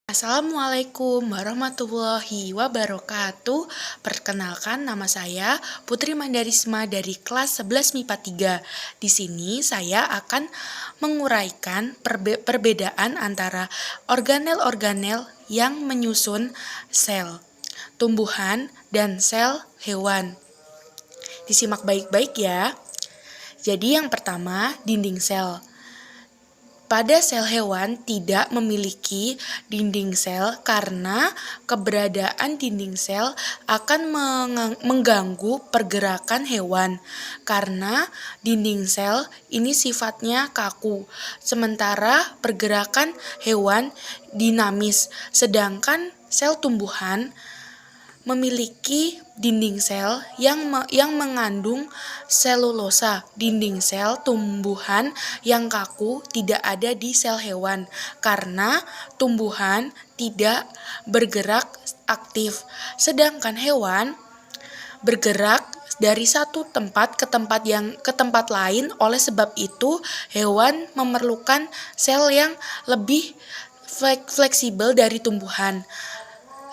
Assalamualaikum warahmatullahi wabarakatuh. Perkenalkan, nama saya Putri Mandarisma dari kelas 11 MIPA 3. Di sini saya akan menguraikan perbedaan antara organel-organel yang menyusun sel tumbuhan dan sel hewan. Disimak baik-baik ya. Jadi yang pertama, dinding sel. Pada sel hewan tidak memiliki dinding sel karena keberadaan dinding sel akan mengganggu pergerakan hewan. Karena dinding sel ini sifatnya kaku, sementara pergerakan hewan dinamis. Sedangkan sel tumbuhan memiliki dinding sel yang mengandung selulosa. Dinding sel tumbuhan yang kaku tidak ada di sel hewan karena tumbuhan tidak bergerak aktif, sedangkan hewan bergerak dari satu tempat ke tempat lain. Oleh sebab itu, hewan memerlukan sel yang lebih fleksibel dari tumbuhan.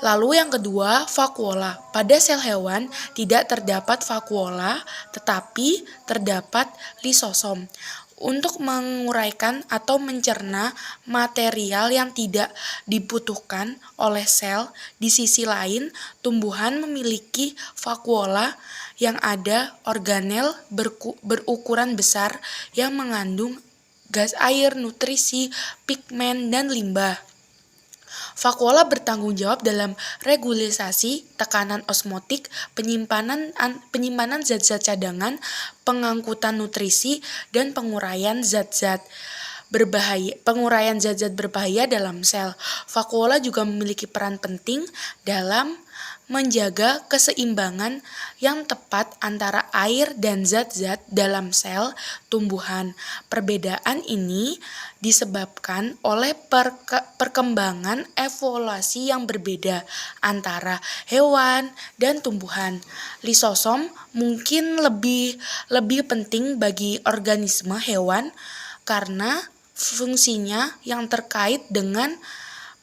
Lalu yang kedua, vakuola. Pada sel hewan tidak terdapat vakuola, tetapi terdapat lisosom. Untuk menguraikan atau mencerna material yang tidak dibutuhkan oleh sel, di sisi lain tumbuhan memiliki vakuola yang ada organel berukuran besar yang mengandung gas air, nutrisi, pigmen, dan limbah. Vakuola bertanggung jawab dalam regulasi tekanan osmotik, penyimpanan zat-zat cadangan, pengangkutan nutrisi, dan penguraian zat-zat berbahaya dalam sel. Vakuola juga memiliki peran penting dalam menjaga keseimbangan yang tepat antara air dan zat-zat dalam sel tumbuhan. Perbedaan ini disebabkan oleh perkembangan evolusi yang berbeda antara hewan dan tumbuhan. Lisosom mungkin lebih penting bagi organisme hewan karena fungsinya yang terkait dengan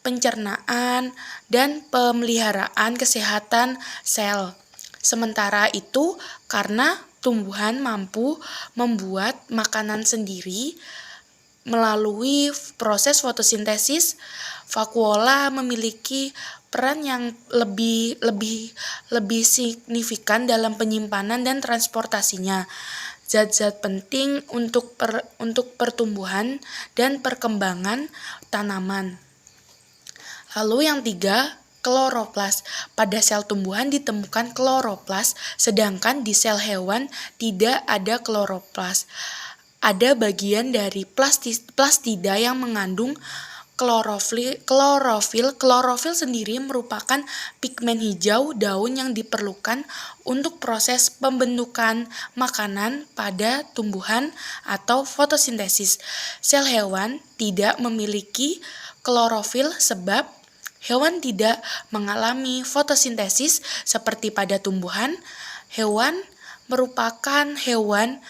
pencernaan dan pemeliharaan kesehatan sel. Sementara itu, karena tumbuhan mampu membuat makanan sendiri melalui proses fotosintesis, vakuola memiliki peran yang lebih signifikan dalam penyimpanan dan transportasinya. Zat-zat penting untuk pertumbuhan dan perkembangan tanaman. Lalu yang tiga, kloroplas. Pada sel tumbuhan ditemukan kloroplas, sedangkan di sel hewan tidak ada kloroplas. Ada bagian dari plastida yang mengandung klorofil. Klorofil sendiri merupakan pigmen hijau daun yang diperlukan untuk proses pembentukan makanan pada tumbuhan atau fotosintesis. Sel hewan tidak memiliki klorofil sebab hewan tidak mengalami fotosintesis seperti pada tumbuhan. Hewan merupakan hewan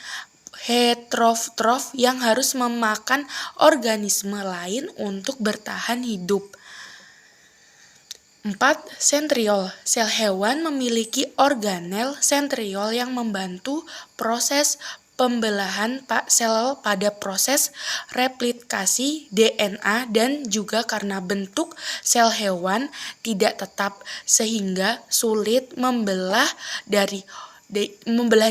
heterotrof yang harus memakan organisme lain untuk bertahan hidup. 4. Sentriol. Sel hewan memiliki organel sentriol yang membantu proses pembelahan sel pada proses replikasi DNA dan juga karena bentuk sel hewan tidak tetap sehingga sulit membelah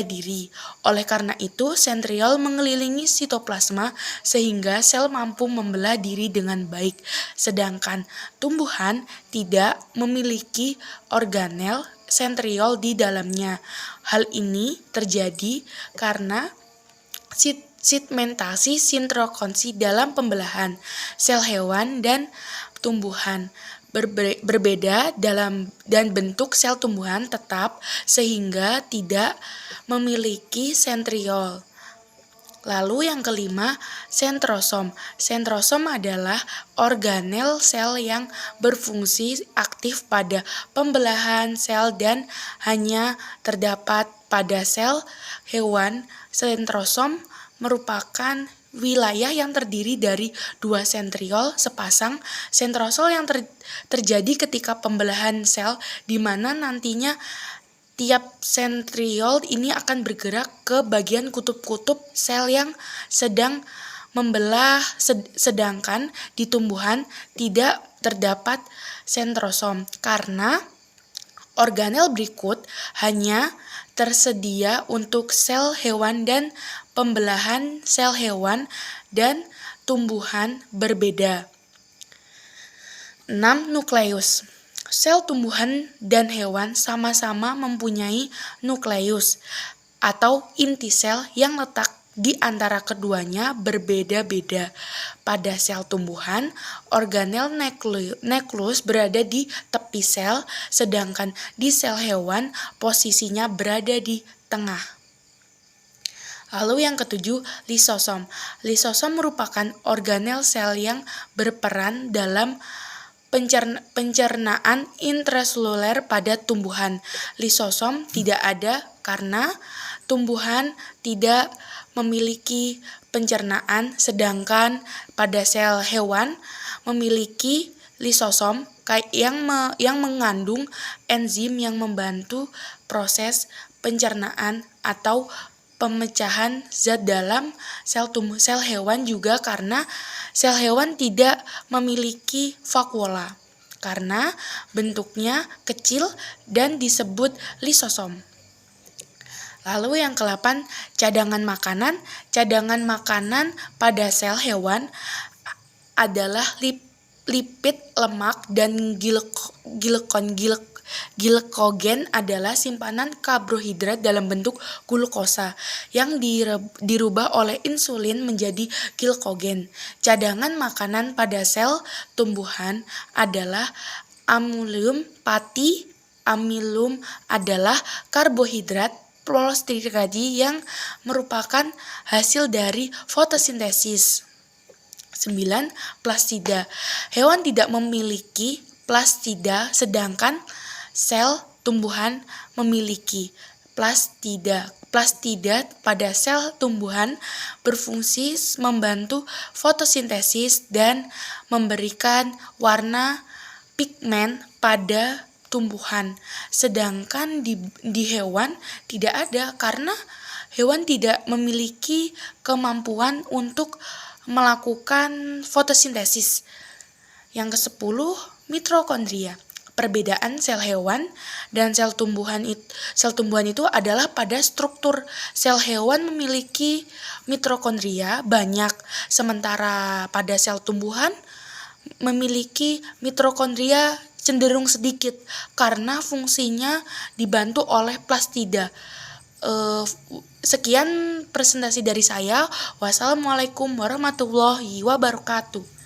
diri. Oleh karena itu, sentriol mengelilingi sitoplasma sehingga sel mampu membelah diri dengan baik. Sedangkan tumbuhan tidak memiliki organel sentriol di dalamnya. Hal ini terjadi karena segmentasi sinkronasi dalam pembelahan sel hewan dan tumbuhan berbeda dalam dan bentuk sel tumbuhan tetap sehingga tidak memiliki sentriol. Lalu yang kelima, sentrosom. Sentrosom adalah organel sel yang berfungsi aktif pada pembelahan sel dan hanya terdapat pada sel hewan. Sentrosom merupakan wilayah yang terdiri dari 2 sentriol sepasang. Sentrosol yang terjadi ketika pembelahan sel, di mana nantinya tiap sentriol ini akan bergerak ke bagian kutub-kutub sel yang sedang membelah, sedangkan di tumbuhan tidak terdapat sentrosom karena organel berikut hanya tersedia untuk sel hewan dan pembelahan sel hewan dan tumbuhan berbeda. 6. Nukleus. Sel tumbuhan dan hewan sama-sama mempunyai nukleus atau inti sel yang letak di antara keduanya berbeda-beda. Pada sel tumbuhan, organel nukleus berada di tepi sel, sedangkan di sel hewan posisinya berada di tengah. Lalu yang ketujuh, lisosom. Lisosom merupakan organel sel yang berperan dalam pencernaan intraseluler pada tumbuhan. Lisosom tidak ada karena tumbuhan tidak memiliki pencernaan, sedangkan pada sel hewan memiliki lisosom yang mengandung enzim yang membantu proses pencernaan atau pemecahan zat dalam sel hewan, juga karena sel hewan tidak memiliki vakuola karena bentuknya kecil dan disebut lisosom. Lalu yang ke-8, cadangan makanan. Cadangan makanan pada sel hewan adalah lipid, lemak, dan glykogen adalah simpanan karbohidrat dalam bentuk glukosa yang dirubah oleh insulin menjadi glykogen. Cadangan makanan pada sel tumbuhan adalah amilum pati. Amilum adalah karbohidrat polisakkarid yang merupakan hasil dari fotosintesis. 9. Plastida. Hewan tidak memiliki plastida, sedangkan sel tumbuhan memiliki plastida. Plastida pada sel tumbuhan berfungsi membantu fotosintesis dan memberikan warna pigmen pada tumbuhan, sedangkan di hewan tidak ada karena hewan tidak memiliki kemampuan untuk melakukan fotosintesis. Yang ke-10, mitokondria. Perbedaan sel hewan dan sel tumbuhan itu adalah pada struktur. Sel hewan memiliki mitokondria banyak, sementara pada sel tumbuhan memiliki mitokondria cenderung sedikit karena fungsinya dibantu oleh plastida. Sekian presentasi dari saya. Wassalamualaikum warahmatullahi wabarakatuh.